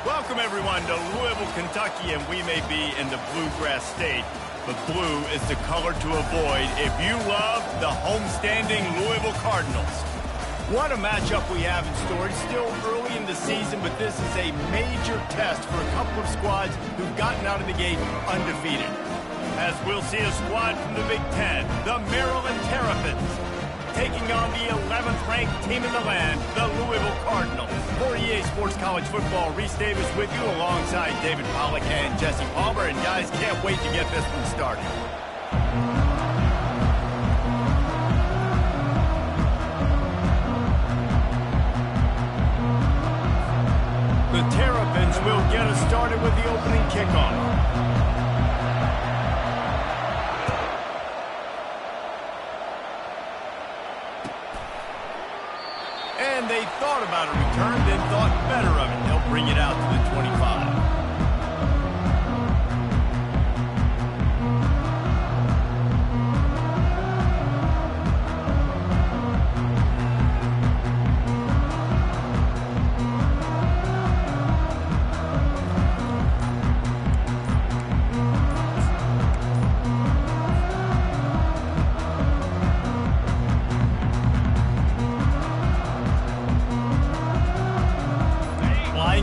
Welcome, everyone, to Louisville, Kentucky, and we may be in the Bluegrass State, but blue is the color to avoid if you love the homestanding Louisville Cardinals. What a matchup we have in store. It's still early in the season, but this is a major test for a couple of squads who've gotten out of the gate undefeated. As we'll see a squad from the Big Ten, the Maryland Terrapins, taking on the 11th-ranked team in the land, the Louisville Cardinals. For EA Sports College Football, Reese Davis with you alongside David Pollack and Jesse Palmer. And guys, can't wait to get this one started. The Terrapins will get us started with the opening kickoff. And they thought about a return, then thought better of it. They'll bring it out to the 25.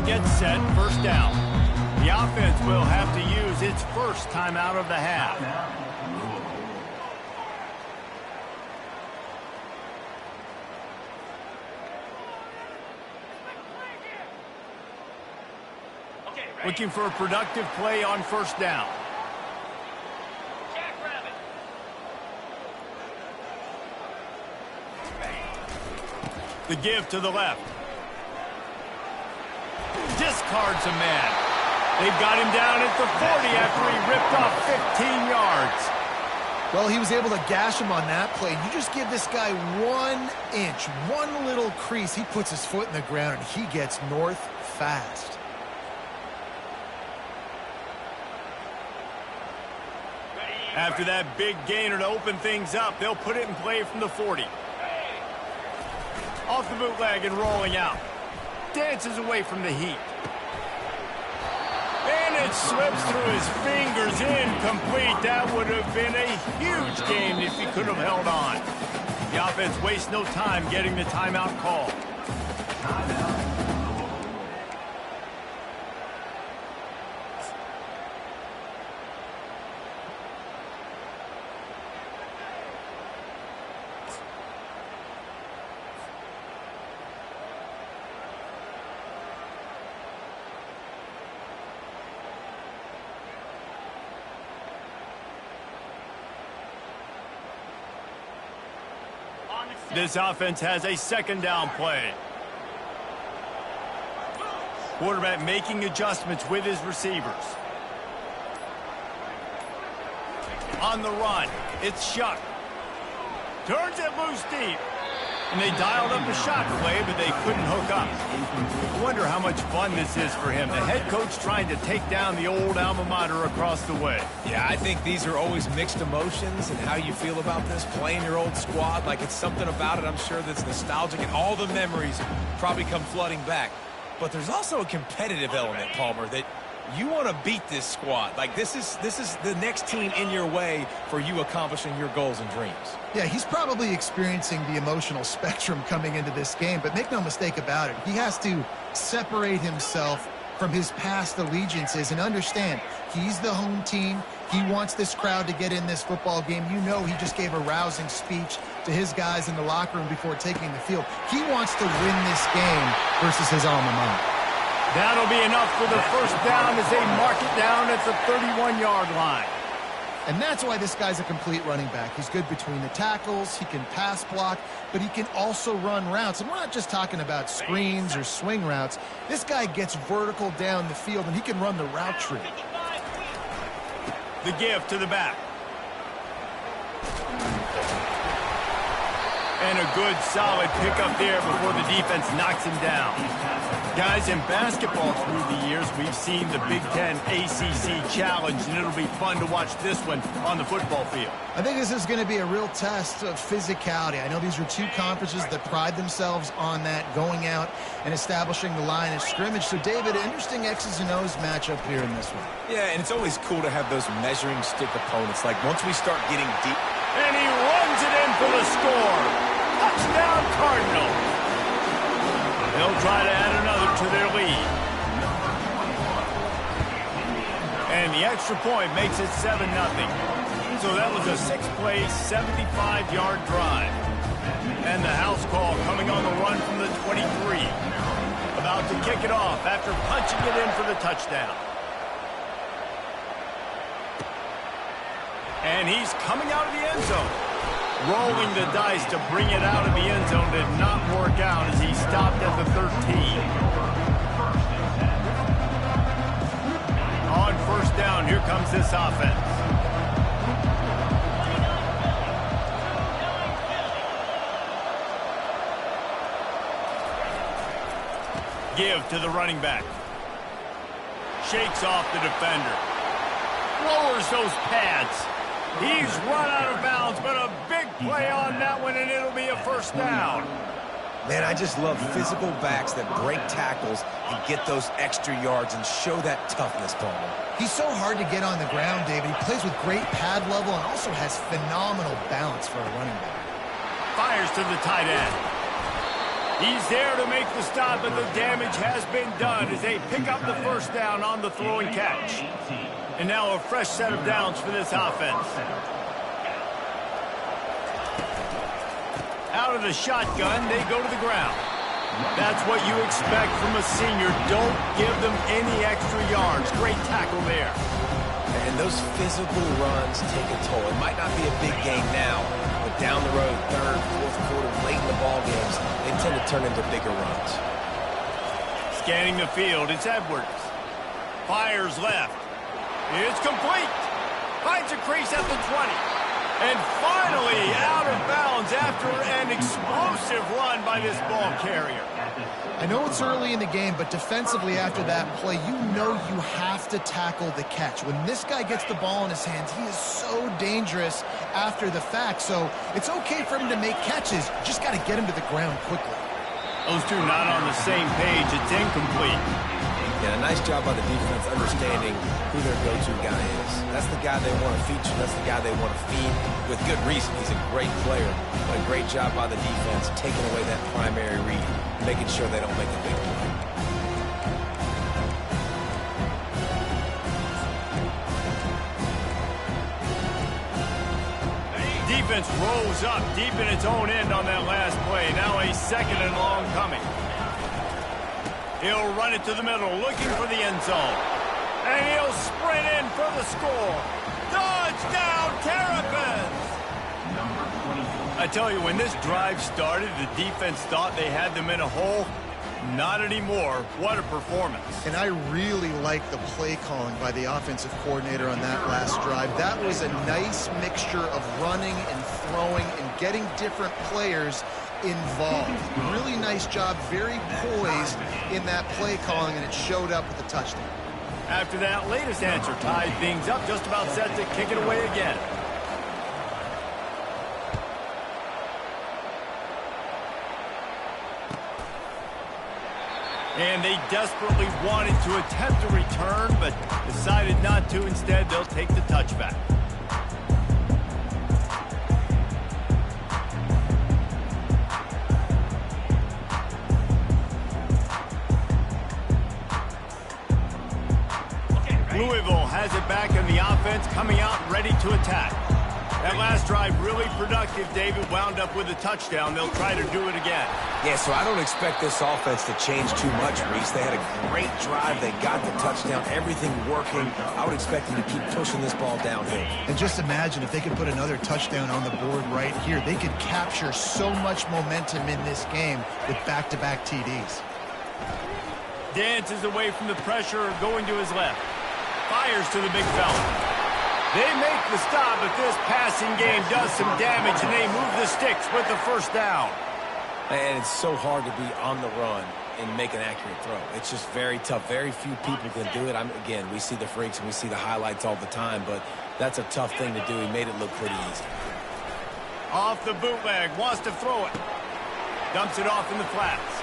Gets set, first down. The offense will have to use its first timeout of the half. Looking for a productive play on first down. The give to the left. Discards a man. They've got him down at the 40 after he ripped off 15 yards. Well, he was able to gash him on that play. You just give this guy 1 inch, one little crease, he puts his foot in the ground and he gets north fast. After that big gainer to open things up, they'll put it in play from the 40. Off the bootleg and rolling out. Dances away from the heat. And it slips through his fingers, incomplete. That would have been a huge gain if he could have held on. The offense wastes no time getting the timeout call. This offense has a second down play. Quarterback making adjustments with his receivers. On the run, it's Shuck. Turns it loose deep. And they dialed up the shot play, but they couldn't hook up. I wonder how much fun this is for him. The head coach trying to take down the old alma mater across the way. Yeah, I think these are always mixed emotions and how you feel about this, playing your old squad. Like, it's something about it, I'm sure, that's nostalgic, and all the memories probably come flooding back. But there's also a competitive element, Palmer, that you want to beat this squad. Like, this is the next team in your way for you accomplishing your goals and dreams. Yeah, he's probably experiencing the emotional spectrum coming into this game, but make no mistake about it. He has to separate himself from his past allegiances and understand he's the home team. He wants this crowd to get in this football game. You know, he just gave a rousing speech to his guys in the locker room before taking the field. He wants to win this game versus his alma mater. That'll be enough for the first down as they mark it down at the 31-yard line. And that's why this guy's a complete running back. He's good between the tackles, he can pass block, but he can also run routes. And we're not just talking about screens or swing routes. This guy gets vertical down the field, and he can run the route tree. The give to the back. And a good, solid pickup there before the defense knocks him down. Guys, in basketball through the years, we've seen the Big Ten ACC Challenge, and it'll be fun to watch this one on the football field. I think this is going to be a real test of physicality. I know these are two conferences that pride themselves on that, going out and establishing the line of scrimmage. So, David, interesting X's and O's matchup here in this one. Yeah, and it's always cool to have those measuring stick opponents. Like, once we start getting deep. And he runs it in for the score. Touchdown, Cardinals. They'll try to add another to their lead. And the extra point makes it 7-0. So that was a 6-play, 75-yard drive. And the house call coming on the run from the 23. About to kick it off after punching it in for the touchdown. And he's coming out of the end zone. Rolling the dice to bring it out of the end zone did not work out as he stopped at the 13. On first down, here comes this offense. Give to the running back. Shakes off the defender. Lowers those pads. He's run out of bounds, but a big play on that one, and it'll be a first down. Man, I just love physical backs that break tackles and get those extra yards and show that toughness, Palmer. He's so hard to get on the ground, David. He plays with great pad level and also has phenomenal balance for a running back. Fires to the tight end. He's there to make the stop, but the damage has been done as they pick up the first down on the throw and catch. And now a fresh set of downs for this offense. Out of the shotgun, they go to the ground. That's what you expect from a senior. Don't give them any extra yards. Great tackle there. And those physical runs take a toll. It might not be a big game now, but down the road, third, fourth quarter, late in the ball games, they tend to turn into bigger runs. Scanning the field, it's Edwards. Fires left. It's complete. Finds a crease at the 20. And finally out of bounds after an explosive run by this ball carrier. I know it's early in the game, but defensively after that play, you know you have to tackle the catch. When this guy gets the ball in his hands, he is so dangerous after the fact. So it's okay for him to make catches. You just got to get him to the ground quickly. Those two not on the same page. It's incomplete. Yeah, a nice job by the defense understanding who their go-to guy is. That's the guy they want to feature. That's the guy they want to feed with good reason. He's a great player, but a great job by the defense taking away that primary read, making sure they don't make a big play. Defense rolls up deep in its own end on that last play. Now a second and long coming. He'll run it to the middle, looking for the end zone. And he'll sprint in for the score. Touchdown, Terrapins! I tell you, when this drive started, the defense thought they had them in a hole. Not anymore. What a performance. And I really like the play calling by the offensive coordinator on that last drive. That was a nice mixture of running and throwing and getting different players involved. Really nice job, very poised in that play calling, and it showed up with the touchdown. After that latest answer tied things up, just about set to kick it away again. And they desperately wanted to attempt a return, but decided not to. Instead, they'll take the touchback. Louisville has it back in the offense, coming out ready to attack. That last drive really productive. David wound up with a touchdown. They'll try to do it again. Yeah, so I don't expect this offense to change too much, Reese. They had a great drive. They got the touchdown. Everything working. I would expect them to keep pushing this ball downhill. And just imagine if they could put another touchdown on the board right here. They could capture so much momentum in this game with back-to-back TDs. Dances away from the pressure, going to his left. Fires to the big fella. They make the stop, but this passing game does some damage, and they move the sticks with the first down. And it's so hard to be on the run and make an accurate throw. It's just very tough. Very few people can do it. Again, we see the freaks and we see the highlights all the time, but that's a tough thing to do. He made it look pretty easy. Off the bootleg, wants to throw it. Dumps it off in the flats.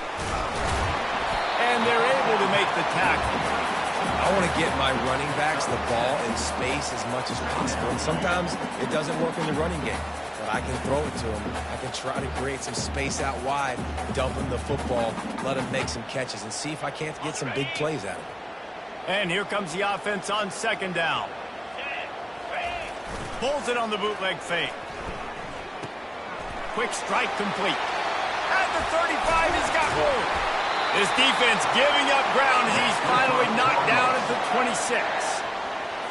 And they're able to make the tackle. I want to get my running backs the ball in space as much as possible. And sometimes it doesn't work in the running game. But I can throw it to them. I can try to create some space out wide, dump him the football, let him make some catches, and see if I can't get some big plays out of him. And here comes the offense on second down. Pulls it on the bootleg fake. Quick strike complete. At the 35, he's got room. This defense giving up ground as he's finally knocked down at the 26.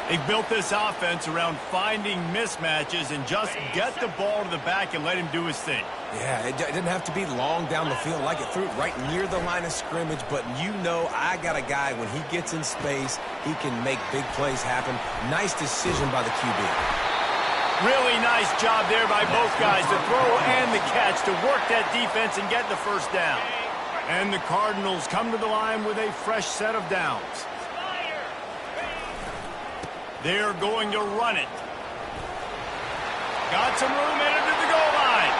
They built this offense around finding mismatches and just get the ball to the back and let him do his thing. Yeah, it didn't have to be long down the field. Like it threw it right near the line of scrimmage, but you know I got a guy, when he gets in space, he can make big plays happen. Nice decision by the QB. Really nice job there by both guys, the throw and the catch, to work that defense and get the first down. And the Cardinals come to the line with a fresh set of downs. They're going to run it. Got some room headed to the goal line.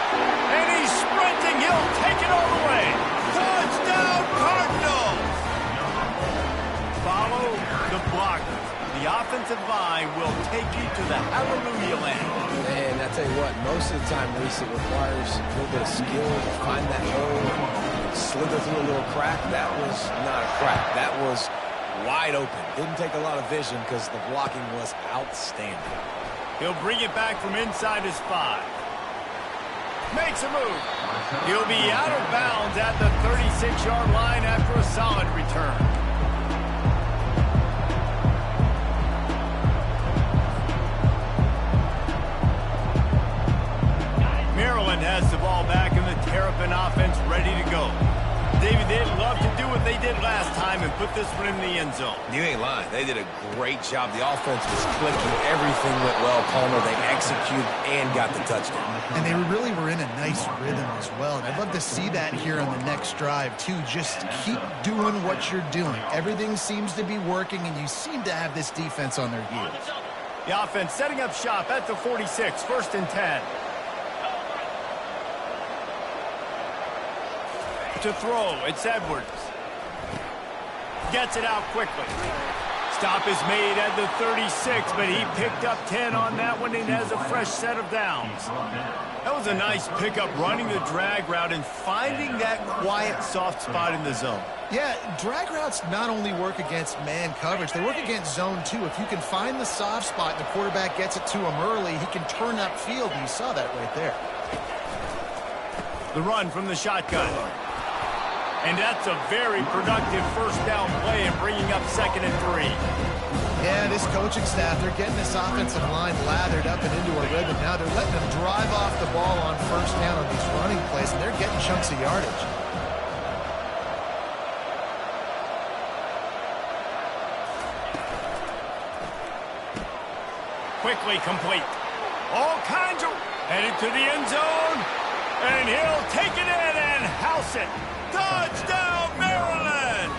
And he's sprinting. He'll take it all the way. Touchdown, Cardinals! Follow the blocker. The offensive line will take you to the hallelujah land. And I tell you what, most of the time, Reese, it requires a little bit of skill to find that hole. Slither through a little crack. That was not a crack. That was wide open. Didn't take a lot of vision because the blocking was outstanding. He'll bring it back from inside his 5. Makes a move. He'll be out of bounds at the 36-yard line after a solid return. Maryland has the ball back in the Terrapin offense ready to go. David, they'd love to do what they did last time and put this one in the end zone. You ain't lying. They did a great job. The offense was clicking. Everything went well, Palmer. They executed and got the touchdown. And they really were in a nice rhythm as well. And I'd love to see that here on the next drive, too. Just keep doing what you're doing. Everything seems to be working, and you seem to have this defense on their heels. The offense setting up shop at the 46, 1st and 10. To throw, it's Edwards. Gets it out quickly. Stop is made at the 36, but he picked up 10 on that one and has a fresh set of downs. That was a nice pickup, running the drag route and finding that quiet, soft spot in the zone. Yeah, drag routes not only work against man coverage, they work against zone too. If you can find the soft spot and the quarterback gets it to him early, he can turn upfield, and you saw that right there. The run from the shotgun. And that's a very productive first down play and bringing up 2nd and 3. Yeah, this coaching staff, they're getting this offensive line lathered up and into a rhythm. Now they're letting them drive off the ball on first down on these running plays, and they're getting chunks of yardage. Quickly complete. All kinds of... Headed to the end zone. And he'll take it in and house it. Touchdown, Maryland!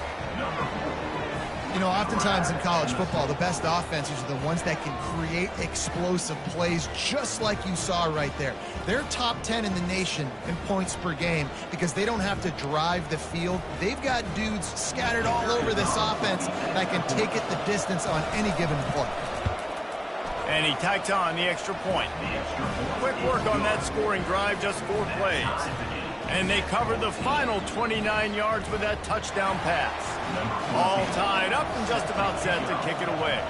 You know, oftentimes in college football, the best offenses are the ones that can create explosive plays, just like you saw right there. They're top 10 in the nation in points per game because they don't have to drive the field. They've got dudes scattered all over this offense that can take it the distance on any given play. And he tacks on the extra point. Quick work on that scoring drive, just 4 plays. And they covered the final 29 yards with that touchdown pass. All tied up and just about set to kick it away.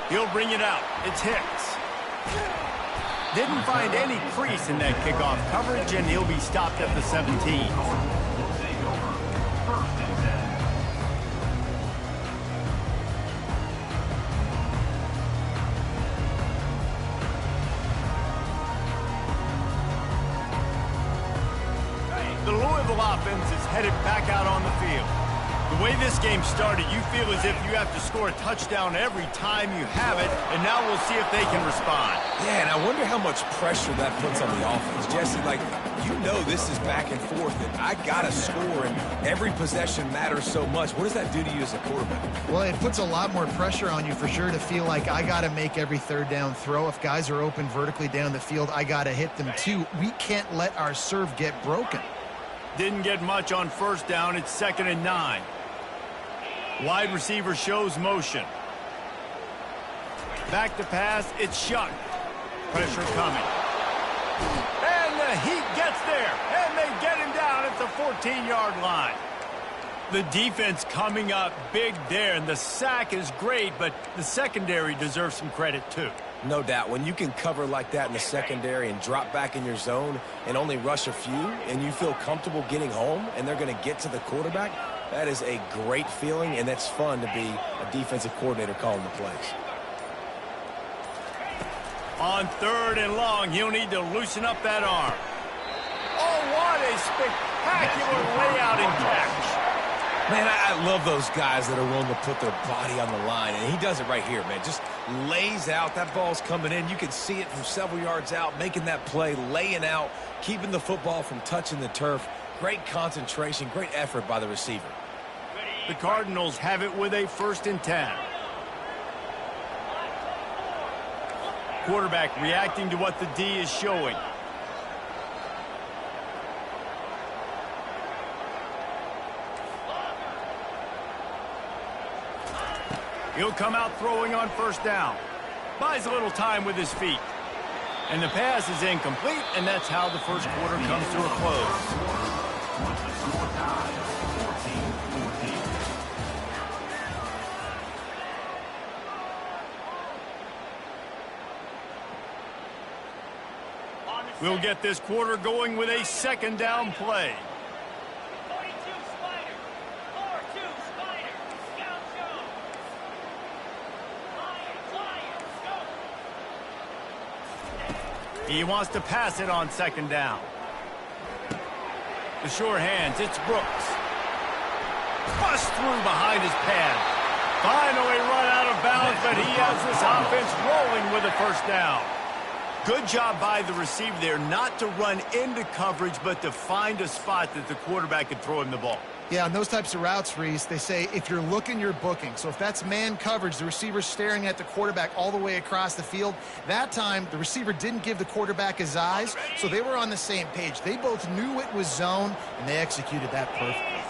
He'll bring it out. It's Hicks. Didn't find any crease in that kickoff coverage, and he'll be stopped at the 17. The Louisville offense is headed back out on the field. The way this game started, you feel as if you have to score a touchdown every time you have it, and now we'll see if they can respond. Yeah, and I wonder how much pressure that puts on the offense. Jesse, like, you know this is back and forth, and I got to score, and every possession matters so much. What does that do to you as a quarterback? Well, it puts a lot more pressure on you for sure to feel like I got to make every third down throw. If guys are open vertically down the field, I got to hit them too. We can't let our serve get broken. Didn't get much on first down. It's 2nd and 9. Wide receiver shows motion. Back to pass. It's Shuck. Pressure coming. And the Heat gets there. And they get him down at the 14-yard line. The defense coming up big there. And the sack is great, but the secondary deserves some credit too. No doubt. When you can cover like that in the secondary and drop back in your zone and only rush a few, and you feel comfortable getting home and they're going to get to the quarterback, that is a great feeling, and it's fun to be a defensive coordinator calling the plays. On 3rd and long, he'll need to loosen up that arm. Oh, what a spectacular layout and catch. Man, I love those guys that are willing to put their body on the line, and he does it right here, man. Just lays out. That ball's coming in. You can see it from several yards out, making that play, laying out, keeping the football from touching the turf. Great concentration, great effort by the receiver. The Cardinals have it with a 1st and 10. Quarterback reacting to what the D is showing. He'll come out throwing on first down. Buys a little time with his feet. And the pass is incomplete, and that's how the first quarter comes to a close. We'll get this quarter going with a 2nd down play. He wants to pass it on 2nd down. The sure hands, it's Brooks. Bust through behind his pad. Finally run out of bounds, but he has this offense rolling with a 1st down. Good job by the receiver there not to run into coverage, but to find a spot that the quarterback could throw him the ball. Yeah, on those types of routes, Reese, they say if you're looking, you're booking. So if that's man coverage, the receiver's staring at the quarterback all the way across the field. That time, the receiver didn't give the quarterback his eyes, so they were on the same page. They both knew it was zone, and they executed that perfectly.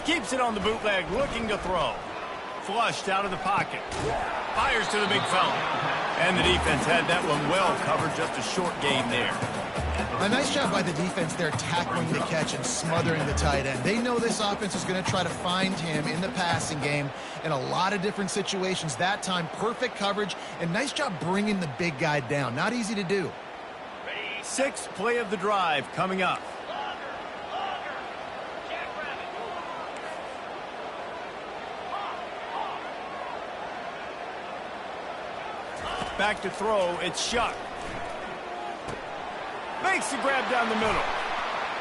Keeps it on the bootleg, looking to throw. Flushed out of the pocket. Fires to the big fella. And the defense had that one well covered, just a short game there. A nice job by the defense there tackling the catch and smothering the tight end. They know this offense is going to try to find him in the passing game in a lot of different situations. That time, perfect coverage, and nice job bringing the big guy down. Not easy to do. Sixth play of the drive coming up. Back to throw, it's Shuck. Makes the grab down the middle.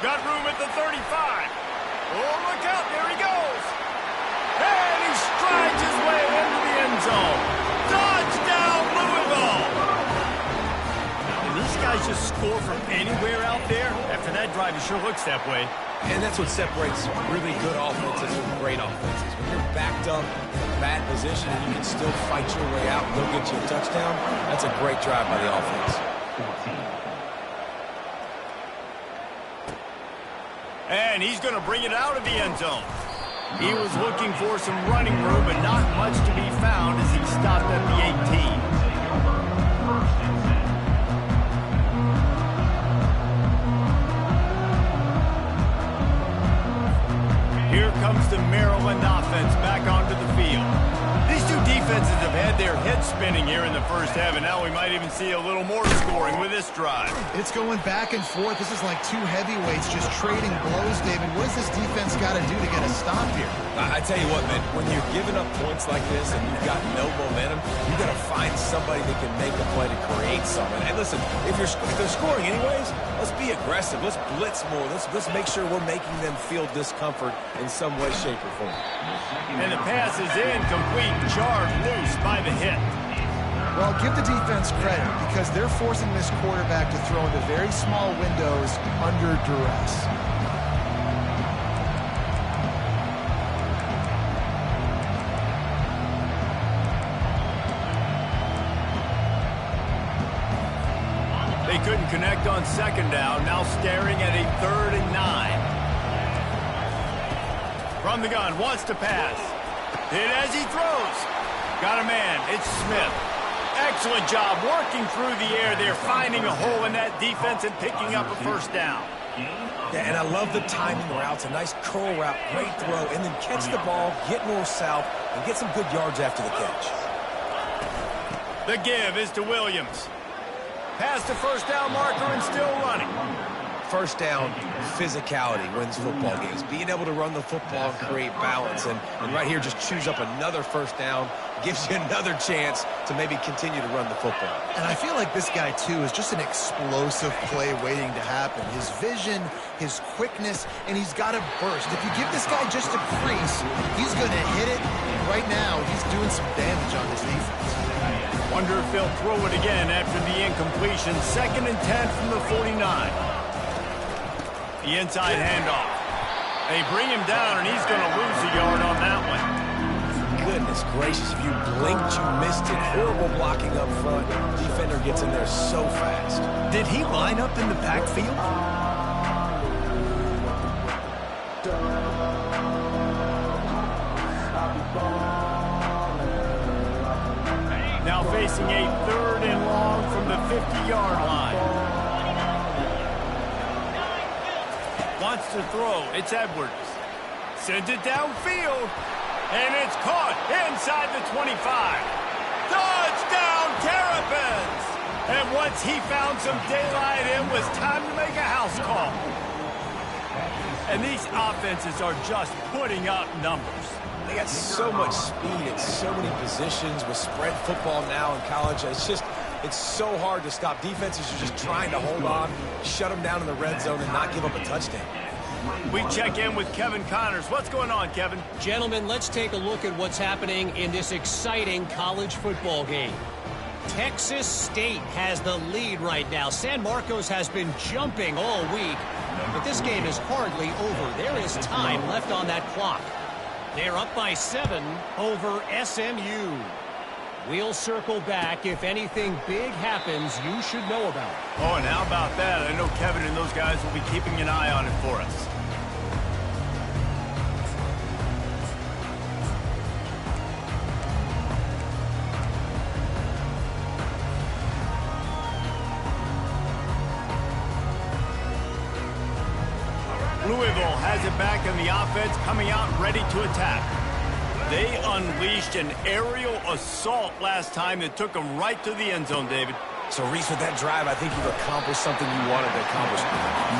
Got room at the 35. Oh, look out, there he goes. And he strides his way into the end zone. Touchdown, Louisville! And these guys just score from anywhere out there. After that drive, it sure looks that way. And that's what separates really good offenses from great offenses. When you're backed up in a bad position and you can still fight your way out and go get you a touchdown, that's a great drive by the offense. And he's going to bring it out of the end zone. He was looking for some running room, but not much to be found as he stopped at the 18. Here comes the Maryland offense back onto the field. These two defenses have had their heads spinning here in the first half, and now we might even see a little more scoring with this drive. It's going back and forth. This is like two heavyweights just trading blows, David. What does this defense got to do to get a stop here? I tell you what, man, when you're giving up points like this and you've got no momentum, you got to find somebody that can make a play to create something. And listen, if they're scoring anyways, let's be aggressive. Let's blitz more. Let's make sure we're making them feel discomfort in some way, shape, or form. And the pass is incomplete, jarred loose by the hit. Well, give the defense credit because they're forcing this quarterback to throw into very small windows under duress. They couldn't connect on second down, now staring at a 3rd and 9. From the gun, wants to pass. Hit as he throws. Got a man, it's Smith. Excellent job working through the air there, finding a hole in that defense and picking up a first down. Yeah, and I love the timing routes, a nice curl route, great throw, and then catch the ball, get north-south, and get some good yards after the catch. The give is to Williams. Past the first down marker and still running. First down, physicality wins football games. Being able to run the football and create balance. And right here, just choose up another first down, gives you another chance to maybe continue to run the football. And I feel like this guy, too, is just an explosive play waiting to happen. His vision, his quickness, and he's got a burst. If you give this guy just a crease, he's going to hit it. And right now, he's doing some damage on this defense. Wonder if they'll throw it again after the incompletion. 2nd and 10 from the 49. The inside handoff. They bring him down, and he's going to lose a yard on that one. Goodness gracious, if you blinked, you missed it. Horrible blocking up front. Defender gets in there so fast. Did he line up in the backfield? Now facing a 3rd and long from the 50-yard line. Wants to throw. It's Edwards. Sends it downfield. And it's caught inside the 25. Touchdown, Terrapins! And once he found some daylight, it was time to make a house call. And these offenses are just putting up numbers. They got so much speed and so many positions with spread football now in college. It's so hard to stop. Defenses are just trying to hold on, shut them down in the red zone, and not give up a touchdown. We check in with Kevin Connors. What's going on, Kevin? Gentlemen, let's take a look at what's happening in this exciting college football game. Texas State has the lead right now. San Marcos has been jumping all week, but this game is hardly over. There is time left on that clock. They're up by 7 over SMU. We'll circle back. If anything big happens, you should know about it. Oh, and how about that? I know Kevin and those guys will be keeping an eye on it for us. Louisville has it back in the offense, coming out ready to attack. They unleashed an aerial assault last time that took them right to the end zone, David. So, Reese, with that drive, I think you've accomplished something you wanted to accomplish.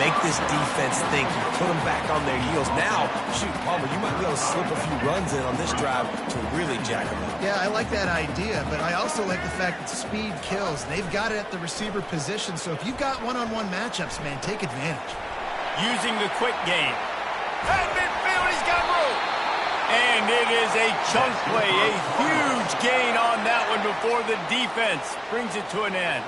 Make this defense think. You put them back on their heels. Now, shoot, Palmer, you might be able to slip a few runs in on this drive to really jack them up. Yeah, I like that idea, but I also like the fact that speed kills. They've got it at the receiver position, so if you've got one-on-one matchups, man, take advantage. Using the quick game. At midfield, he's got room. And it is a chunk play, a huge gain on that one before the defense brings it to an end.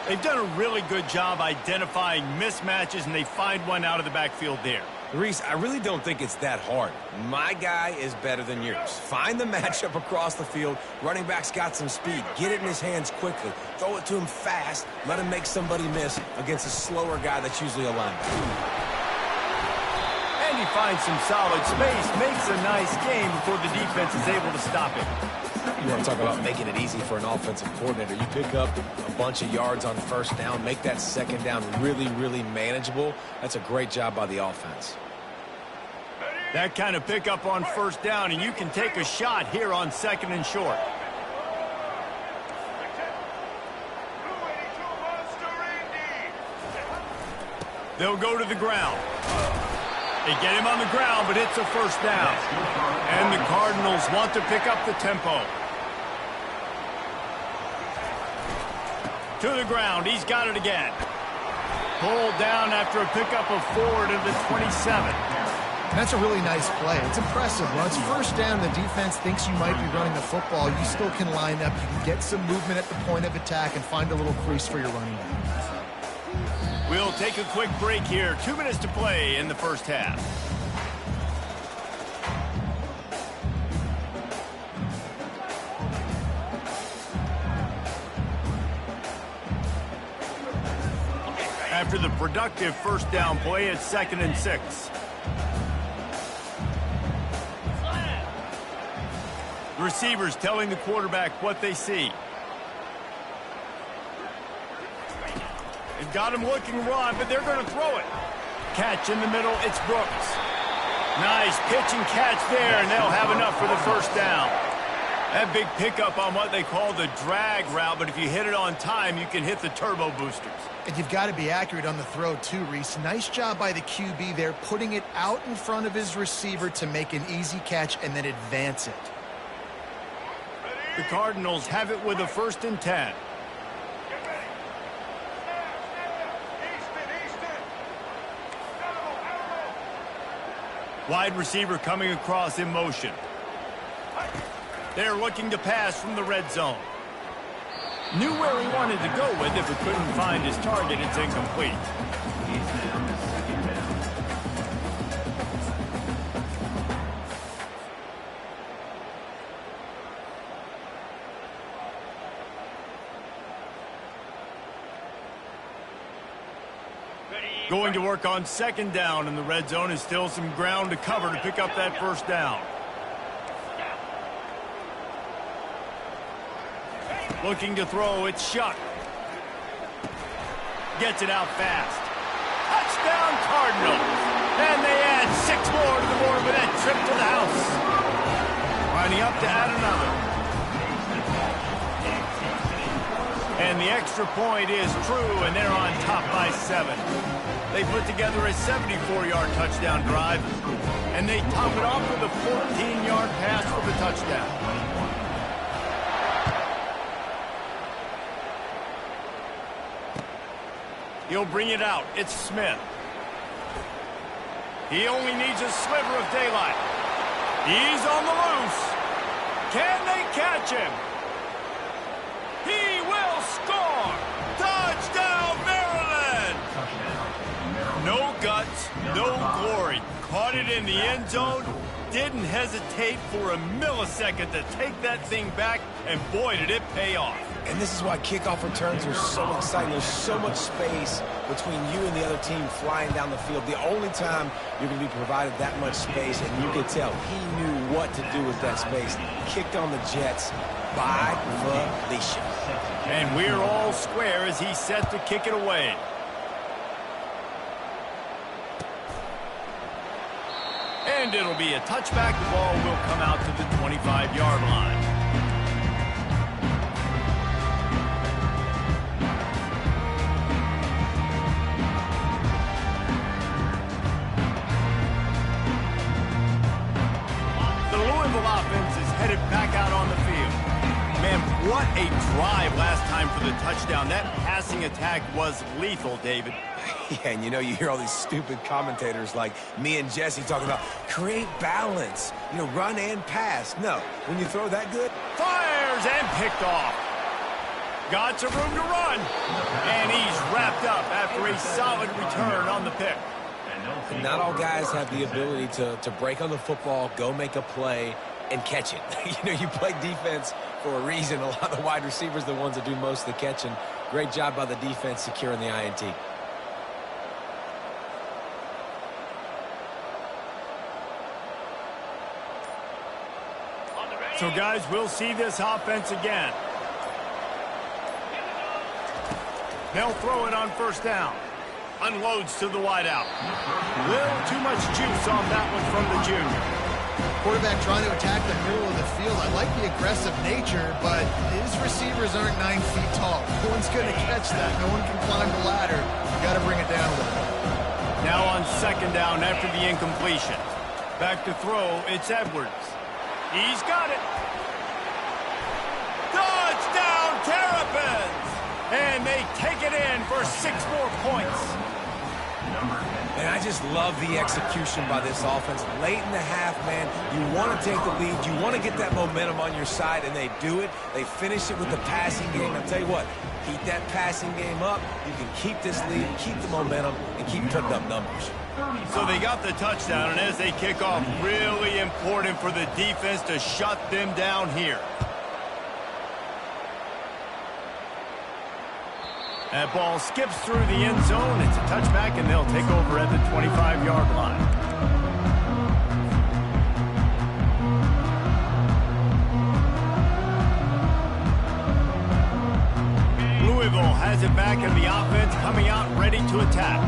They've done a really good job identifying mismatches, and they find one out of the backfield there. Reese, I really don't think it's that hard. My guy is better than yours. Find the matchup across the field. Running back's got some speed. Get it in his hands quickly. Throw it to him fast. Let him make somebody miss against a slower guy that's usually a linebacker. And he finds some solid space, makes a nice game before the defense is able to stop him. You want to talk about making it easy for an offensive coordinator. You pick up a bunch of yards on first down, make that second down really, really manageable. That's a great job by the offense. That kind of pickup on first down, and you can take a shot here on second and short. They'll go to the ground. They get him on the ground, but it's a first down. And the Cardinals want to pick up the tempo. To the ground. He's got it again. Pulled down after a pickup of 4 to the 27. That's a really nice play. It's impressive. When it's first down, the defense thinks you might be running the football. You still can line up. You can get some movement at the point of attack and find a little crease for your running back. We'll take a quick break here. 2 minutes to play in the first half. After the productive first down play, it's 2nd and 6. The receivers telling the quarterback what they see. They've got him looking run, but they're going to throw it. Catch in the middle, it's Brooks. Nice pitch and catch there, and they'll have enough for the first down. That big pickup on what they call the drag route, but if you hit it on time, you can hit the turbo boosters. And you've got to be accurate on the throw too, Reese. Nice job by the QB there, putting it out in front of his receiver to make an easy catch and then advance it. The Cardinals have it with a 1st and 10. Wide receiver coming across in motion. They're looking to pass from the red zone. Knew where he wanted to go with. If he couldn't find his target, it's incomplete. Going to work on 2nd down, and the red zone is still some ground to cover to pick up that first down. Looking to throw, it's Shuck. Gets it out fast. Touchdown Cardinals. And they add 6 more to the board with that trip to the house. Winding up to add another. And the extra point is true, and they're on top by 7. They put together a 74-yard touchdown drive, and they top it off with a 14-yard pass for the touchdown. He'll bring it out. It's Smith. He only needs a sliver of daylight. He's on the loose. Can they catch him? He will score! Touchdown, Maryland! No guts, no glory. Caught it in the end zone. Didn't hesitate for a millisecond to take that thing back, and boy, did it pay off. And this is why kickoff returns are so exciting. There's so much space between you and the other team flying down the field. The only time you're going to be provided that much space, and you can tell he knew what to do with that space. Kicked on the Jets by Felicia. And we're all square as he's set to kick it away. And it'll be a touchback. The ball will come out to the 25-yard line. What a drive last time for the touchdown. That passing attack was lethal, David. Yeah, and you hear all these stupid commentators like me and Jesse talking about create balance, run and pass. No, when you throw that good, Fires and picked off. Got some room to run. And he's wrapped up after a solid return on the pick. And not all guys have the ability to break on the football, go make a play, and catch it. You play defense for a reason. A lot of the wide receivers are the ones that do most of the catching. Great job by the defense securing the INT. So, guys, we'll see this offense again. They'll throw it on first down. Unloads to the wideout. Little too much juice on that one from the junior. Quarterback trying to attack the middle of the field. I like the aggressive nature, but his receivers aren't 9 feet tall. No one's going to catch that. No one can climb the ladder. You got to bring it down a little bit. Now on second down after the incompletion. Back to throw, it's Edwards. He's got it. Touchdown, Terrapins! And they take it in for 6 more points. And I just love the execution by this offense. Late in the half, man, you want to take the lead. You want to get that momentum on your side, and they do it. They finish it with the passing game. I'll tell you what, keep that passing game up. You can keep this lead, keep the momentum, and keep putting up numbers. So they got the touchdown, and as they kick off, really important for the defense to shut them down here. That ball skips through the end zone. It's a touchback, and they'll take over at the 25-yard line. Louisville has it back, and the offense coming out ready to attack.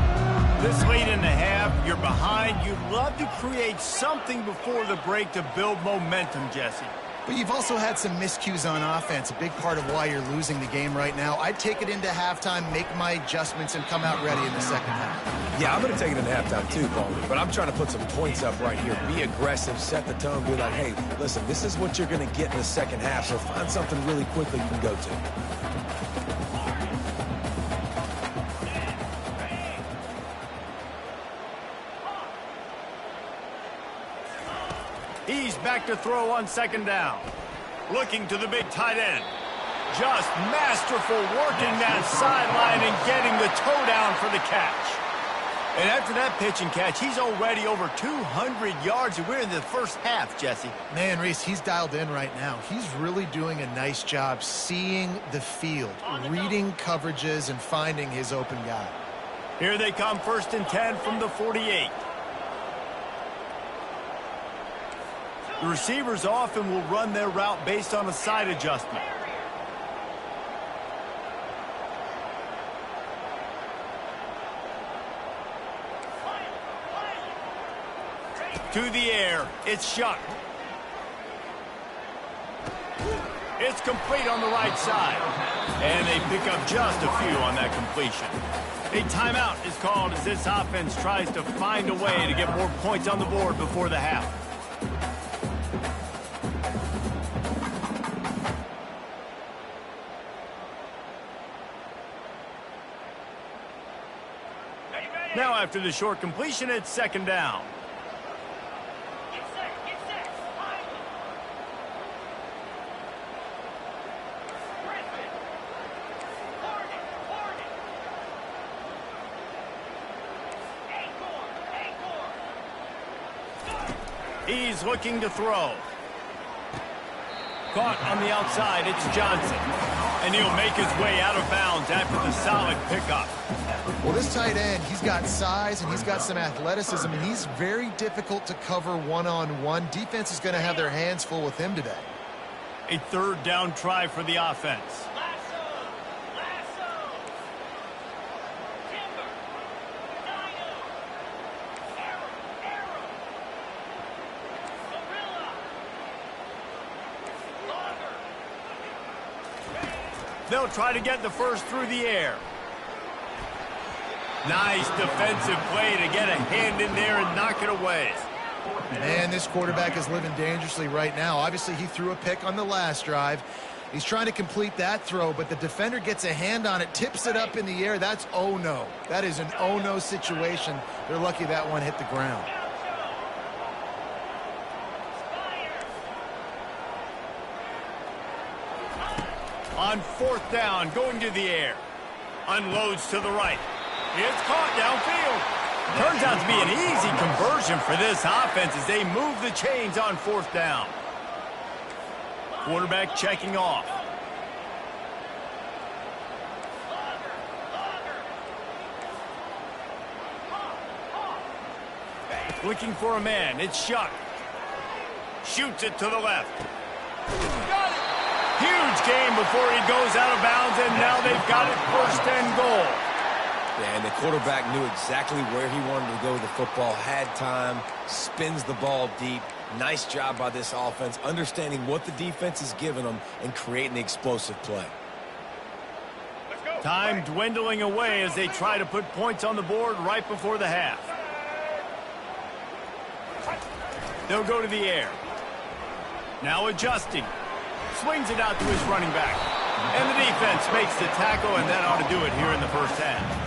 This late in the half, you're behind. You'd love to create something before the break to build momentum, Jesse. But you've also had some miscues on offense, a big part of why you're losing the game right now. I'd take it into halftime, make my adjustments, and come out ready in the second half. Yeah, I'm going to take it into halftime too, Paul. But I'm trying to put some points up right here. Be aggressive, set the tone, be like, hey, listen, this is what you're going to get in the second half, so find something really quickly you can go to. He's back to throw on second down. Looking to the big tight end. Just masterful working that sideline and getting the toe down for the catch. And after that pitch and catch, he's already over 200 yards, and we're in the first half, Jesse. Man, Reese, he's dialed in right now. He's really doing a nice job seeing the field, reading coverages, and finding his open guy. Here they come, 1st and 10 from the 48. The receivers often will run their route based on a side adjustment. To the air, it's Shuck. It's complete on the right side. And they pick up just a few on that completion. A timeout is called as this offense tries to find a way to get more points on the board before the half. Now after the short completion, it's second down. He's looking to throw. Caught on the outside, it's Johnson. And he'll make his way out of bounds after the solid pickup. Well, this tight end, he's got size and he's got some athleticism, and he's very difficult to cover one-on-one. Defense is going to have their hands full with him today. A third down try for the offense. They'll try to get the first through the air. Nice defensive play to get a hand in there and knock it away. Man, this quarterback is living dangerously right now. Obviously, he threw a pick on the last drive. He's trying to complete that throw, but the defender gets a hand on it, tips it up in the air. That's oh-no. That is an oh-no situation. They're lucky that one hit the ground. On 4th down, going to the air. Unloads to the right. It's caught downfield. Turns out to be an easy conversion for this offense as they move the chains on 4th down. Quarterback checking off. Looking for a man. It's Shuck. Shoots it to the left. Got it. Huge game before he goes out of bounds, and now they've got it 1st and goal. Yeah, and the quarterback knew exactly where he wanted to go with the football, had time, spins the ball deep. Nice job by this offense, understanding what the defense is giving them and creating the explosive play. Time dwindling away as they try to put points on the board right before the half. They'll go to the air. Now adjusting. Swings it out to his running back. And the defense makes the tackle, and that ought to do it here in the 1st half.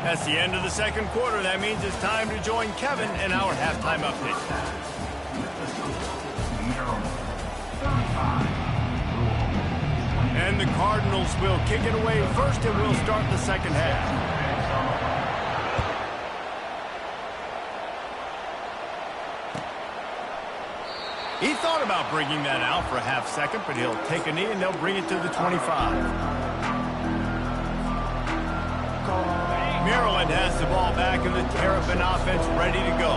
That's the end of the 2nd quarter. That means it's time to join Kevin in our halftime update. And the Cardinals will kick it away first, and we'll start the 2nd half. He thought about bringing that out for a half-second, but he'll take a knee, and they'll bring it to the 25. Maryland has the ball back, and the Terrapin offense ready to go.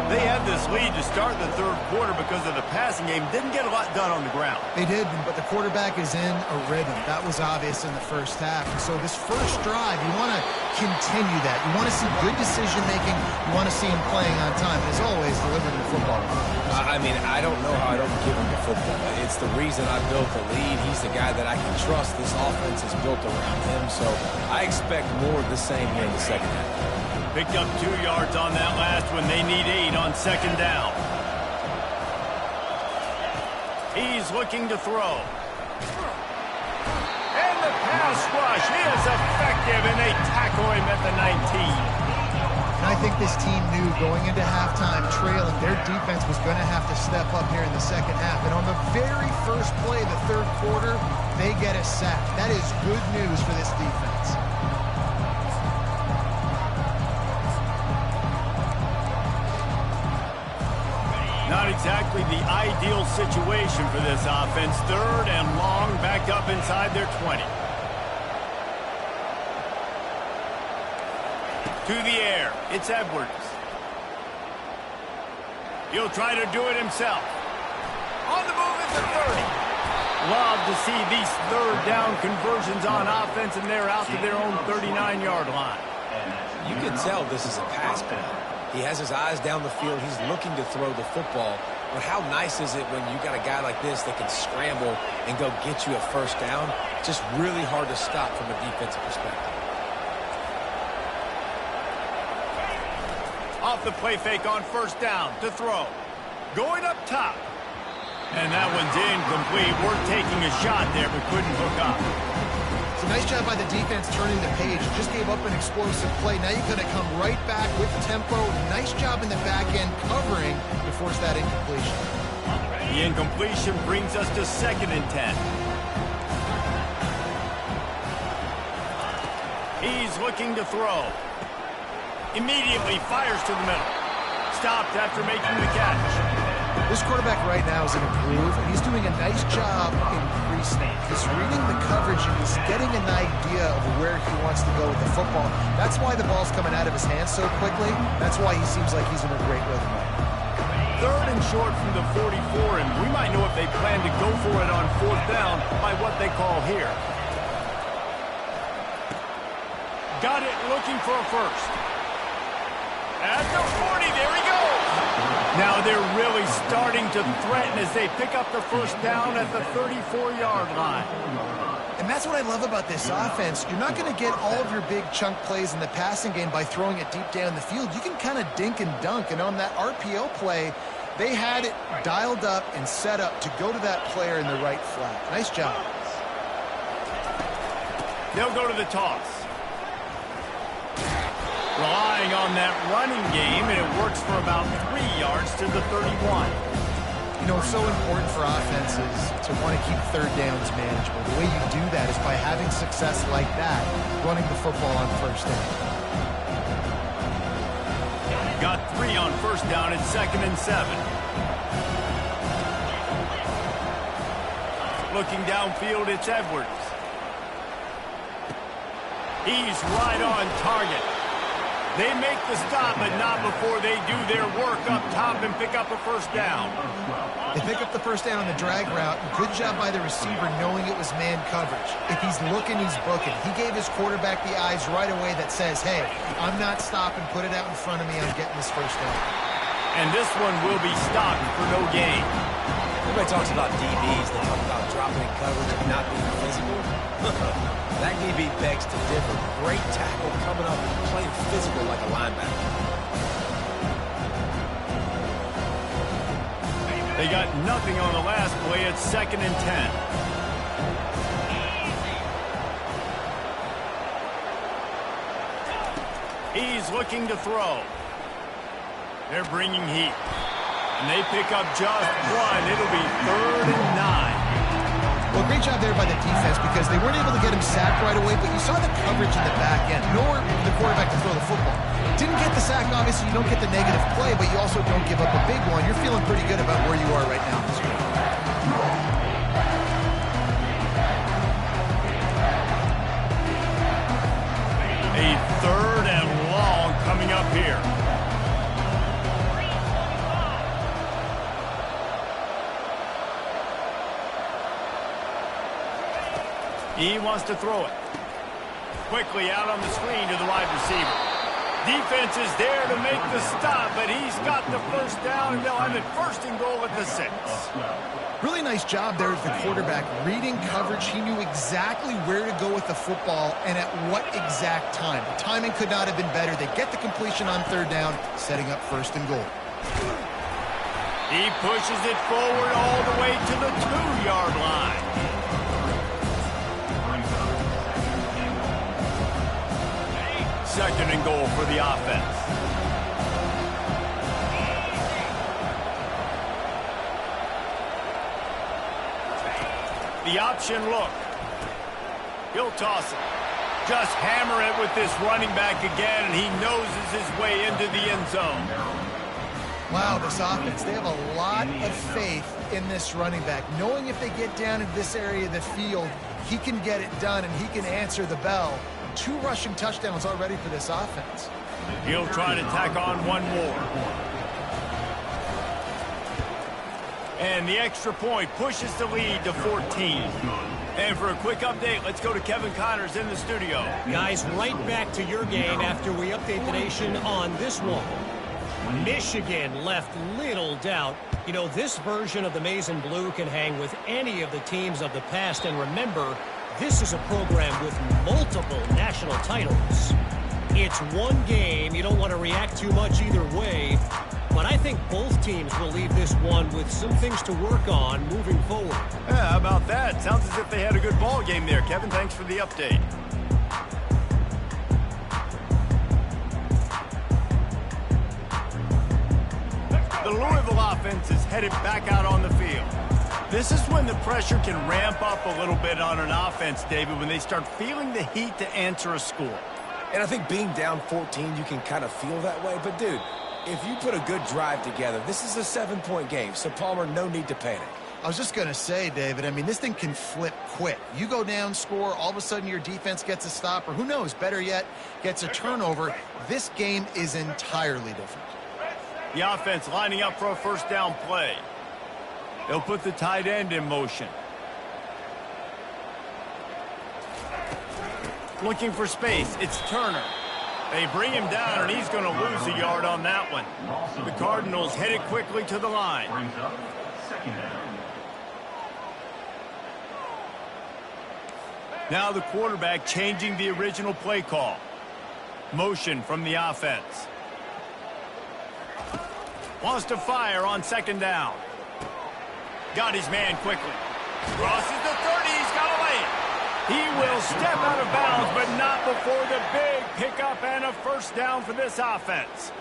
They had this lead to start the 3rd quarter because of the passing game. Didn't get a lot done on the ground. They did, but the quarterback is in a rhythm. That was obvious in the 1st half. And so this 1st drive, you want to continue that. You want to see good decision-making. You want to see him playing on time. And as always, delivering the football. I mean, I don't know how I don't give him the football. It's the reason I built the lead. He's the guy that I can trust. This offense is built around him, so I expect more of the same here in the 2nd half. Picked up 2 yards on that last one. They need 8 on 2nd down. He's looking to throw. And the pass rush is effective, and they tackle him at the 19. And I think this team knew going into halftime trailing, their defense was going to have to step up here in the 2nd half. And on the very first play of the 3rd quarter, they get a sack. That is good news for this defense. Not exactly the ideal situation for this offense. 3rd and long, backed up inside their 20. To the air, it's Edwards. He'll try to do it himself. On the move at the 30. Love to see these 3rd down conversions on offense, and they're out to their own 39-yard line. You can tell this is a pass play. He has his eyes down the field. He's looking to throw the football. But how nice is it when you got a guy like this that can scramble and go get you a 1st down? Just really hard to stop from a defensive perspective. Off the play fake on 1st down to throw. Going up top. And that one's incomplete. We're taking a shot there, but couldn't hook up. It's a nice job by the defense turning the page. Just gave up an explosive play. Now you're going to come right back with tempo. Nice job in the back end covering to force that incompletion. The incompletion brings us to 2nd and 10. He's looking to throw. Immediately fires to the middle. Stopped after making the catch. This quarterback right now is in a groove, and he's doing a nice job increasing. He's reading the coverage, and he's getting an idea of where he wants to go with the football. That's why the ball's coming out of his hands so quickly. That's why he seems like he's in a great rhythm right now. 3rd and short from the 44, and we might know if they plan to go for it on 4th down by what they call here. Got it, looking for a 1st. At the 40, there he goes. Now they're really starting to threaten as they pick up the first down at the 34-yard line. And that's what I love about this offense. You're not going to get all of your big chunk plays in the passing game by throwing it deep down the field. You can kind of dink and dunk, and on that RPO play, they had it dialed up and set up to go to that player in the right flat. Nice job. They'll go to the toss. Relying on that running game, and it works for about 3 yards to the 31. You know, it's so important for offenses to want to keep third downs manageable. The way you do that is by having success like that, running the football on first down. Got 3 on first down at 2nd and 7. Looking downfield, it's Edwards. He's right on target. They make the stop, but not before they do their work up top and pick up a first down. They pick up the first down on the drag route. Good job by the receiver knowing it was man coverage. If he's looking, he's booking. He gave his quarterback the eyes right away that says, hey, I'm not stopping. Put it out in front of me. I'm getting this first down. And this one will be stopped for no gain. Everybody talks about DBs. They talk about dropping in coverage and not being physical. That DB begs to differ. Great tackle coming up and playing physical like a linebacker. They got nothing on the last play. It's 2nd and 10. He's looking to throw. They're bringing heat. And they pick up just one. It'll be 3rd and 9. Well, great job there by the defense because they weren't able to get him sacked right away, but you saw the coverage in the back end. Nor the quarterback to throw the football. Didn't get the sack, obviously. You don't get the negative play, but you also don't give up a big one. You're feeling pretty good about where you are right now. A 3rd and long coming up here. He wants to throw it. Quickly out on the screen to the wide receiver. Defense is there to make the stop, but he's got the first down, and they'll have it 1st and goal at the 6. Really nice job there as the quarterback. Reading coverage, he knew exactly where to go with the football and at what exact time. The timing could not have been better. They get the completion on 3rd down, setting up 1st and goal. He pushes it forward all the way to the 2-yard line. Second and goal for the offense. The option look. He'll toss it. Just hammer it with this running back again, and he noses his way into the end zone. Wow, this offense, they have a lot of faith in this running back. Knowing if they get down in this area of the field, he can get it done and he can answer the bell. 2 rushing touchdowns already for this offense. He'll try to tack on one more. And the extra point pushes the lead to 14. And for a quick update, let's go to Kevin Connors in the studio. Guys, right back to your game after we update the nation on this one. Michigan left little doubt. You know, this version of the Maize and Blue can hang with any of the teams of the past. And remember, this is a program with multiple national titles. It's one game. You don't want to react too much either way. But I think both teams will leave this one with some things to work on moving forward. Yeah, how about that? Sounds as if they had a good ball game there. Kevin, thanks for the update. The Louisville offense is headed back out on the field. This is when the pressure can ramp up a little bit on an offense, David, when they start feeling the heat to answer a score. And I think being down 14, you can kind of feel that way. But, dude, if you put a good drive together, this is a 7-point game. So, Palmer, no need to panic. I was just going to say, David, I mean, this thing can flip quick. You go down, score, all of a sudden your defense gets a stop, or who knows, better yet, gets a turnover. This game is entirely different. The offense lining up for a first down play. They'll put the tight end in motion. Looking for space. It's Turner. They bring him down, and he's going to lose a yard on that one. The Cardinals headed quickly to the line. Now the quarterback changing the original play call. Motion from the offense. Wants to fire on second down. Got his man quickly. Crosses the 30. He's got to lay it. He will step out of bounds, but not before the big pickup and a first down for this offense.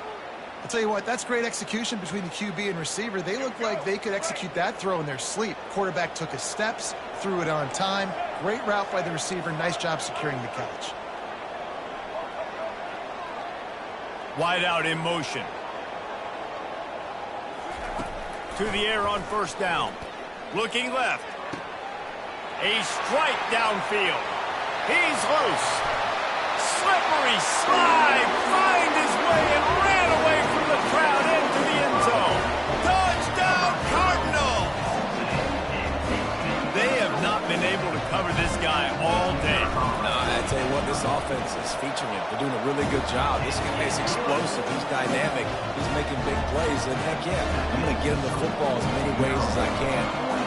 I'll tell you what, that's great execution between the QB and receiver. They look like they could execute that throw in their sleep. Quarterback took his steps, threw it on time. Great route by the receiver. Nice job securing the catch. Wide out in motion. To the air on first down. Looking left. A strike downfield. He's loose. Slippery slide. Find his way and ran away from the crowd into the end zone. Touchdown, Cardinals! They have not been able to cover this guy all day. No, I tell you what, this offense is featuring him. They're doing a really good job. This guy is explosive. He's dynamic. He's making big plays. And heck yeah, I'm going to get him the football as many ways as I can.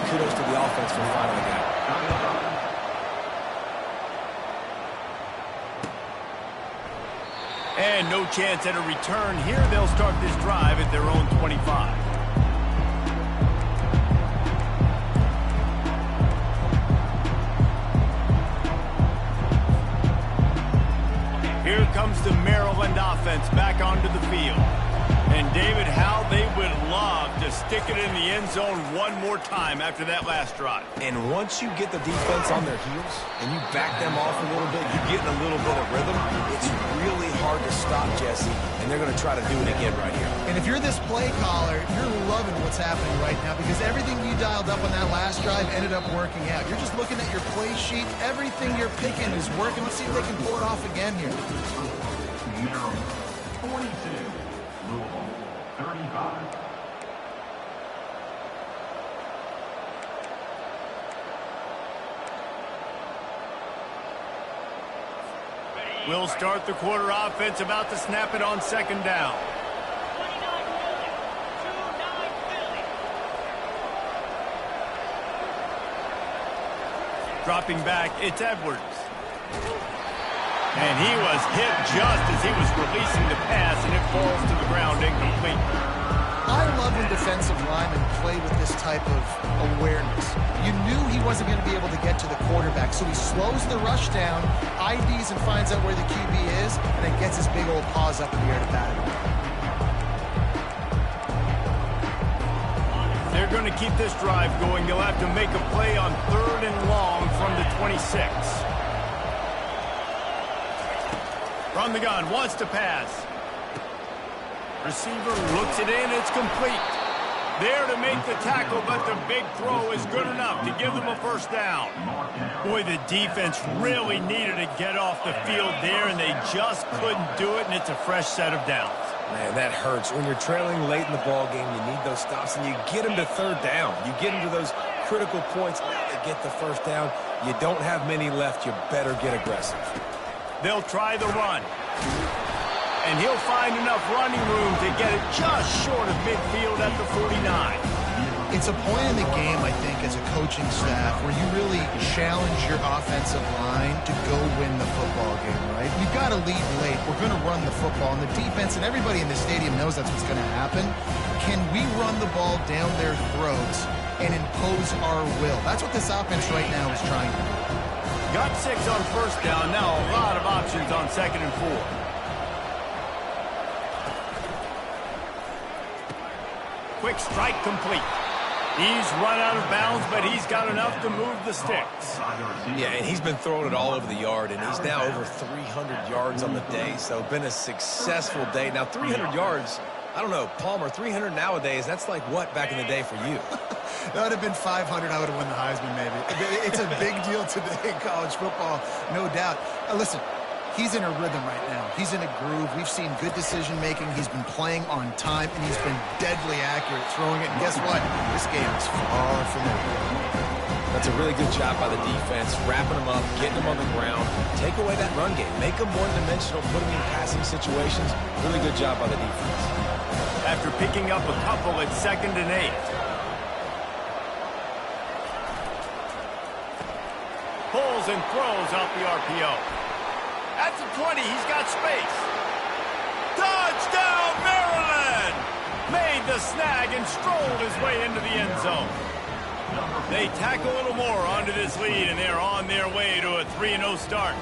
Kudos to the offense for finding the guy. And no chance at a return here. They'll start this drive at their own 25. Here comes the Maryland offense back onto the field. And David, how they would love to stick it in the end zone one more time after that last drive. And once you get the defense on their heels and you back them off a little bit, you get in a little bit of rhythm, it's really hard to stop, Jesse, and they're going to try to do it again right here. And if you're this play caller, you're loving what's happening right now because everything you dialed up on that last drive ended up working out. You're just looking at your play sheet. Everything you're picking is working. Let's see if they can pull it off again here. 42, Louisville, 35. We'll start the quarter offense, about to snap it on second down. Dropping back, it's Edwards. And he was hit just as he was releasing the pass, and it falls to the ground incomplete. I love when defensive linemen play with this type of awareness. You knew he wasn't going to be able to get to the quarterback, so he slows the rush down, IDs and finds out where the QB is, and then gets his big old paws up in the air to bat it. They're going to keep this drive going. They'll have to make a play on 3rd and long from the 26. From the gun, wants to pass. Receiver looks it in, it's complete. There to make the tackle, but the big throw is good enough to give them a first down. Boy, the defense really needed to get off the field there, and they just couldn't do it, and it's a fresh set of downs. Man, that hurts. When you're trailing late in the ball game, you need those stops, and you get them to 3rd down. You get them to those critical points. Now they get the first down. You don't have many left. You better get aggressive. They'll try the run. And he'll find enough running room to get it just short of midfield at the 49. It's a point in the game, I think, as a coaching staff where you really challenge your offensive line to go win the football game, right? You've got to lead late. We're going to run the football. And the defense and everybody in the stadium knows that's what's going to happen. Can we run the ball down their throats and impose our will? That's what this offense right now is trying to do. Got 6 on first down. Now a lot of options on 2nd and 4. Quick strike complete. He's run out of bounds, but he's got enough to move the sticks. Yeah, and he's been throwing it all over the yard, and he's now over 300 yards on the day, so been a successful day. Now, 300 yards, I don't know, Palmer, 300 nowadays, that's like what back in the day for you? That would have been 500. I would have won the Heisman, maybe. It's a big deal today in college football, no doubt. Listen, he's in a rhythm right now. He's in a groove. We've seen good decision-making. He's been playing on time, and he's been deadly accurate throwing it. And guess what? This game is far from over. That's a really good job by the defense, wrapping them up, getting them on the ground. Take away that run game. Make them one-dimensional, put them in passing situations. Really good job by the defense. After picking up a couple at 2nd and 8. Pulls and throws off the RPO. At the 20, he's got space. Touchdown, Maryland! Made the snag and strolled his way into the end zone. They tack a little more onto this lead, and they're on their way to a 3-0 start.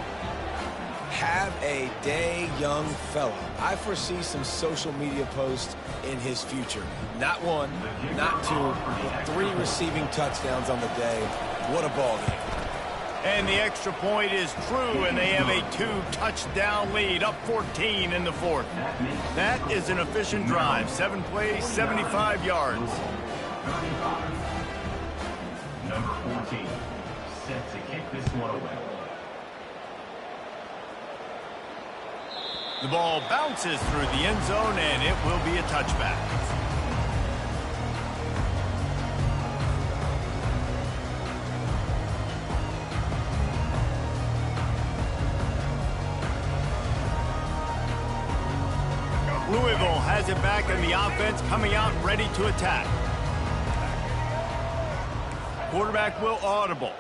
Have a day, young fella. I foresee some social media posts in his future. Not one, not two, but 3 receiving touchdowns on the day. What a ball game. And the extra point is true, and they have a 2-touchdown lead, up 14 in the 4th. That is an efficient drive. 7 plays, 75 yards. 35. Number 14, set to kick this one away. The ball bounces through the end zone, and it will be a touchback. Louisville has it back, and the offense coming out ready to attack. Quarterback will audible.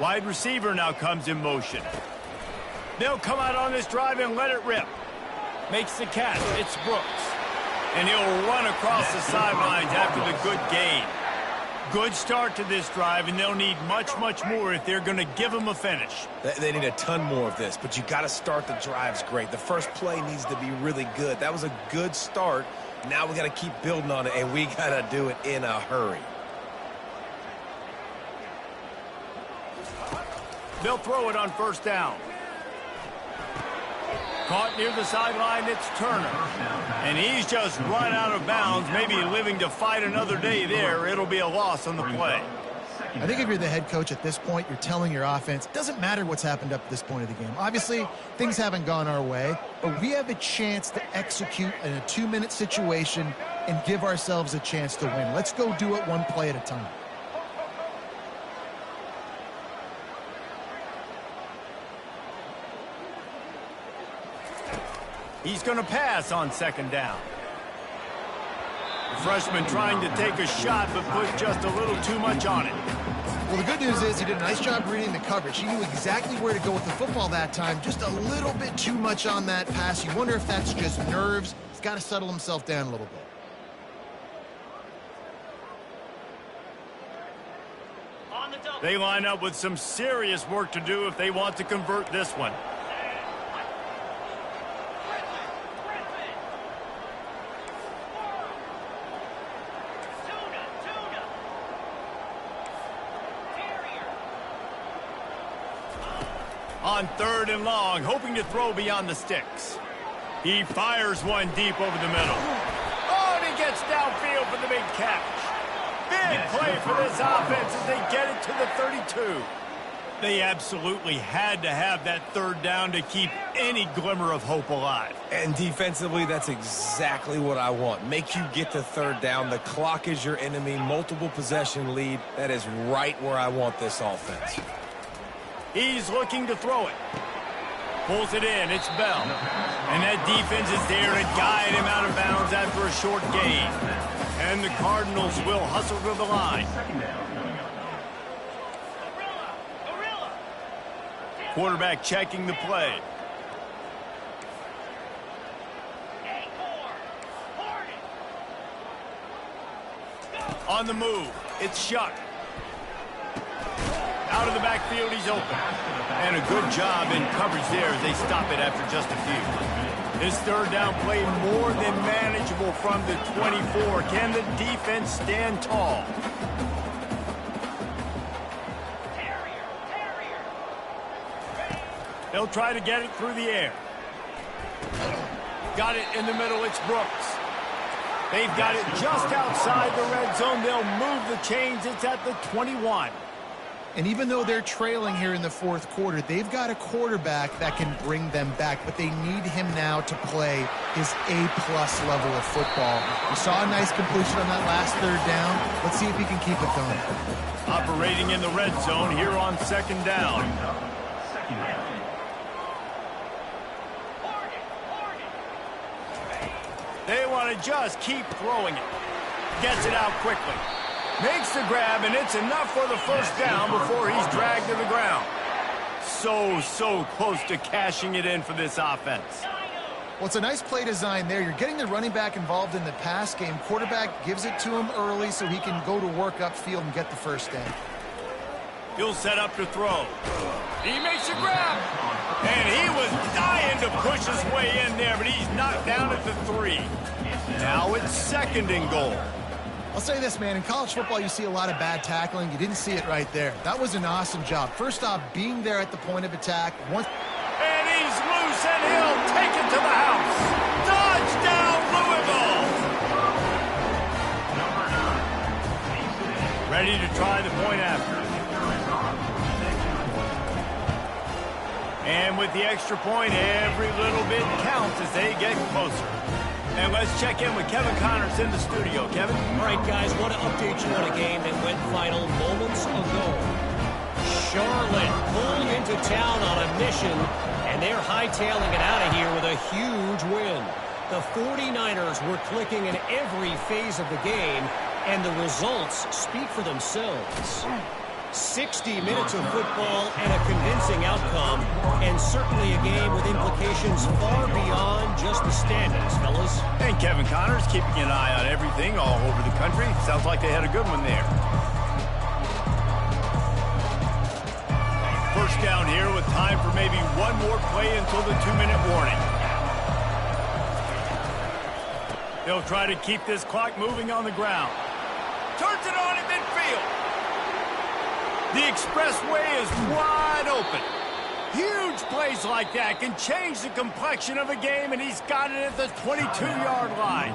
Wide receiver now comes in motion. They'll come out on this drive and let it rip. Makes the catch. It's Brooks. And he'll run across the sidelines after the good gain. Good start to this drive, and they'll need much, much more if they're going to give them a finish. They need a ton more of this, but you got to start the drives great. The first play needs to be really good. That was a good start. Now we got to keep building on it, and we got to do it in a hurry. They'll throw it on 1st down. Caught near the sideline, it's Turner. And he's just run out of bounds, maybe living to fight another day there. It'll be a loss on the play. I think if you're the head coach at this point, you're telling your offense, it doesn't matter what's happened up to this point of the game. Obviously, things haven't gone our way, but we have a chance to execute in a 2-minute situation and give ourselves a chance to win. Let's go do it one play at a time. He's going to pass on 2nd down. The freshman trying to take a shot, but put just a little too much on it. Well, the good news is he did a nice job reading the coverage. He knew exactly where to go with the football that time. Just a little bit too much on that pass. You wonder if that's just nerves. He's got to settle himself down a little bit. They line up with some serious work to do if they want to convert this one. On 3rd and long, hoping to throw beyond the sticks. He fires one deep over the middle. Oh, and he gets downfield for the big catch. Big play for this offense as they get it to the 32. They absolutely had to have that 3rd down to keep any glimmer of hope alive. And defensively, that's exactly what I want. Make you get to 3rd down. The clock is your enemy. Multiple possession lead. That is right where I want this offense. He's looking to throw it. Pulls it in. It's Bell. And that defense is there to guide him out of bounds after a short gain. And the Cardinals will hustle to the line. Quarterback checking the play. On the move. It's Shuck. Out of the backfield, he's open. And a good job in coverage there as they stop it after just a few. His 3rd down play more than manageable from the 24. Can the defense stand tall? They'll try to get it through the air. Got it in the middle, it's Brooks. They've got it just outside the red zone. They'll move the chains. It's at the 21. And even though they're trailing here in the fourth quarter, they've got a quarterback that can bring them back, but they need him now to play his A-plus level of football. We saw a nice completion on that last third down. Let's see if he can keep it going. Operating in the red zone here on second down. They want to just keep throwing it. Gets it out quickly. Makes the grab, and it's enough for the first down before he's dragged to the ground. So close to cashing it in for this offense. Well, it's a nice play design there. You're getting the running back involved in the pass game. Quarterback gives it to him early so he can go to work upfield and get the first down. He'll set up to throw. He makes a grab. And he was dying to push his way in there, but he's knocked down at the 3. Now it's second and goal. I'll say this, man. In college football, you see a lot of bad tackling. You didn't see it right there. That was an awesome job. First off, being there at the point of attack. And he's loose, and he'll take it to the house. Touchdown, Louisville! Ready to try the point after. And with the extra point, every little bit counts as they get closer. And let's check in with Kevin Connors in the studio. Kevin? All right, guys, want to update you on a game that went final moments ago. Charlotte pulled into town on a mission, and they're hightailing it out of here with a huge win. The 49ers were clicking in every phase of the game, and the results speak for themselves. 60 minutes of football and a convincing outcome, and certainly a game with implications far beyond just the standings, fellas. And Kevin Connors keeping an eye on everything all over the country. Sounds like they had a good one there. First down here with time for maybe one more play until the 2-minute warning. They'll try to keep this clock moving on the ground. Turns it on at midfield. The expressway is wide open. Huge plays like that can change the complexion of a game, and he's got it at the 22-yard line.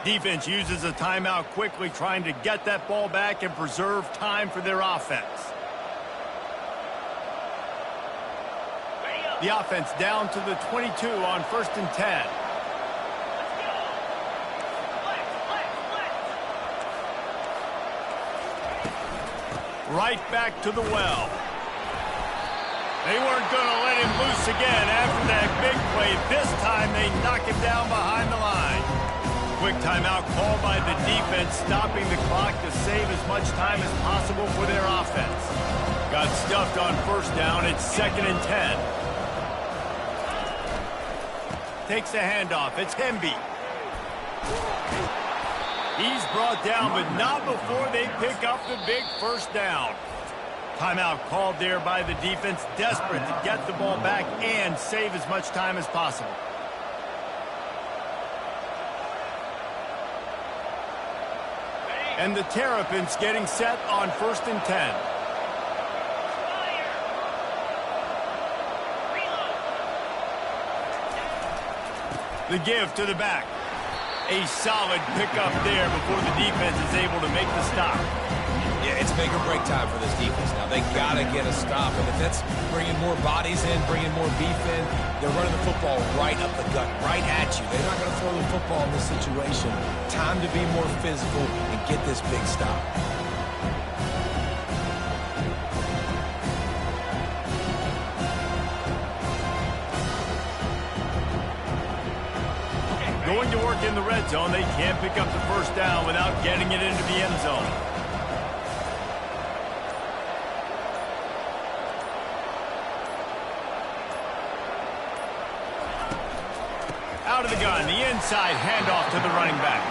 Defense uses a timeout quickly, trying to get that ball back and preserve time for their offense. The offense down to the 22 on 1st and 10. Right back to the well. They weren't going to let him loose again after that big play. This time they knock him down behind the line. Quick timeout called by the defense, stopping the clock to save as much time as possible for their offense. Got stuffed on first down. It's 2nd and 10. Takes the handoff. It's Hemby. He's brought down, but not before they pick up the big first down. Timeout called there by the defense, desperate to get the ball back and save as much time as possible. And the Terrapins getting set on 1st and 10. The give to the back. A solid pickup there before the defense is able to make the stop. Yeah, it's make or break time for this defense now. They got to get a stop. And if that's bringing more bodies in, bringing more beef in, they're running the football right up the gut, right at you. They're not going to throw the football in this situation. Time to be more physical and get this big stop. Going to work in the red zone, they can't pick up the first down without getting it into the end zone. Out of the gun, the inside handoff to the running back.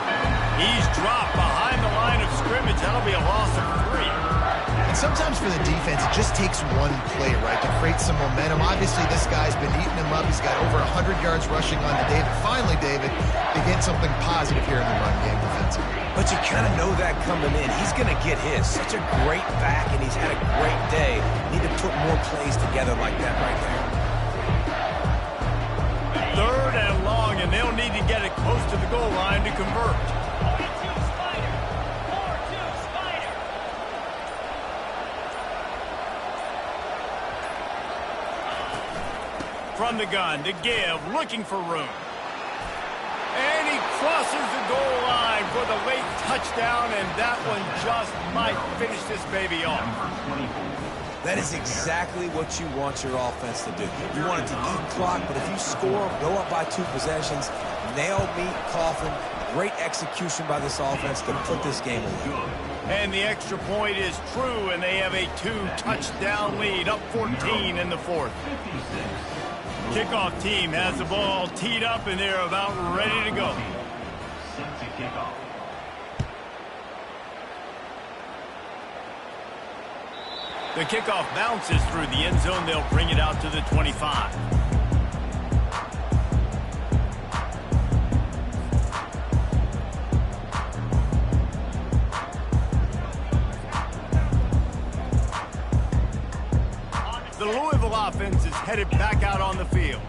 He's dropped behind the line of scrimmage. That'll be a loss of 3. And sometimes for the defense, it just takes one play, right, to create some momentum. Obviously, this guy's been eating him up. He's got over 100 yards rushing on to David. Finally, David, they get something positive here in the run game defensively. But you kind of know that coming in. He's going to get his. Such a great back, and he's had a great day. Need to put more plays together like that right there. 3rd and long, and they'll need to get it close to the goal line to convert. from the gun to give, looking for room. And he crosses the goal line for the late touchdown, and that one just might finish this baby off. That is exactly what you want your offense to do. You want it to eat clock, but if you score, go up by 2 possessions, nail, meet, coffin, great execution by this offense to put this game away. And the extra point is true, and they have a 2-touchdown lead, up 14 in the fourth. Kickoff team has the ball teed up, and they're about ready to go. Set to kick off. The kickoff bounces through the end zone. They'll bring it out to the 25. The Louisville offense is headed back out on the field.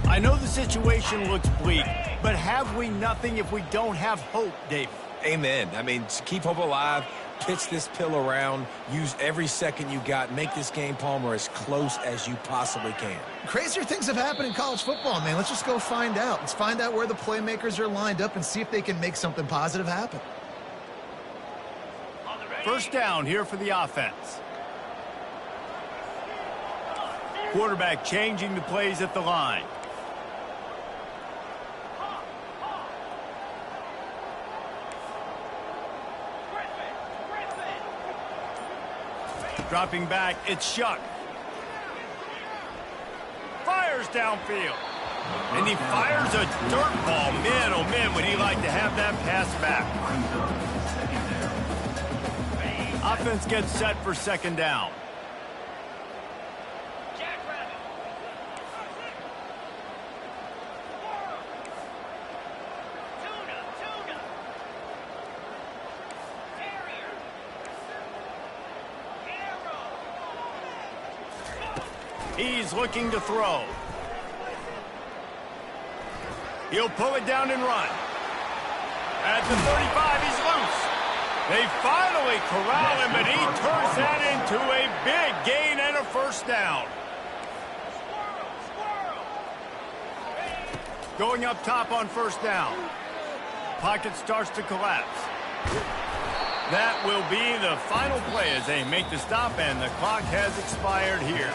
I know the situation looks bleak, but have we nothing if we don't have hope, David? Amen. I mean, keep hope alive, pitch this pill around, use every second you got, make this game, Palmer, as close as you possibly can. Crazier things have happened in college football, man. Let's just go find out. Let's find out where the playmakers are lined up and see if they can make something positive happen. First down here for the offense. Quarterback changing the plays at the line. Dropping back, it's Shuck. Fires downfield. And he fires a dirt ball. Man, oh man, would he like to have that pass back. Offense gets set for second down. He's looking to throw. He'll pull it down and run. At the 35, he's loose. They finally corral him, but he turns that into a big gain and a first down. Going up top on first down. Pocket starts to collapse. That will be the final play as they make the stop, and the clock has expired here.